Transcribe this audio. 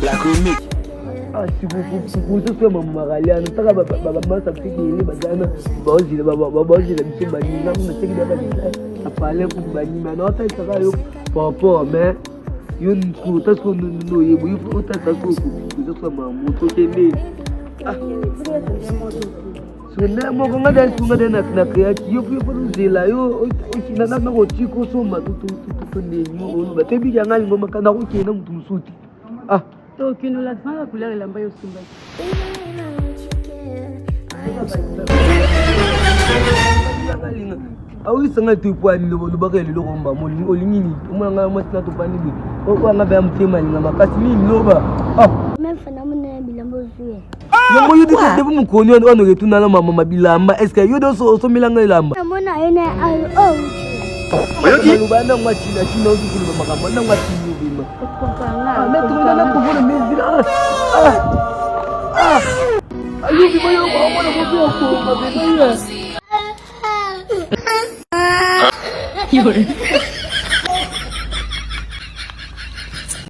La comique. Si vous êtes maman Galiano, tu as maman sa fille qui est bazana, bozi la mission bani, non mais c'est que d'abord ça parlait pour bani, mais non ça va yo papa mais yon ko ta ko no ye bu fu ta ta ko ku so maman to ke ne suna mo ko ngada sunga de na kaya yo fu zela yo kina na go chiko so ma to ne yo ba te bi janga ngo makana ko ke na mutum suti to kinu la fanya kulala lamba yo simba awi sanga tu puani lo bakele lo komba mo olingini umanga masina to pani bi o nga ba mtema linga makasi ni loba mefana mona bilambo zuye yango yudi de bu mukoni ono retuna na mama bilamba est-ce que yodo so milanga ilamba mona ene oyoki lubanda ngwachina china uzukulu makambo na ngwachina ubima na tuna na kubona mezira ayubi bayo mwana mobyo ko mabena Yore.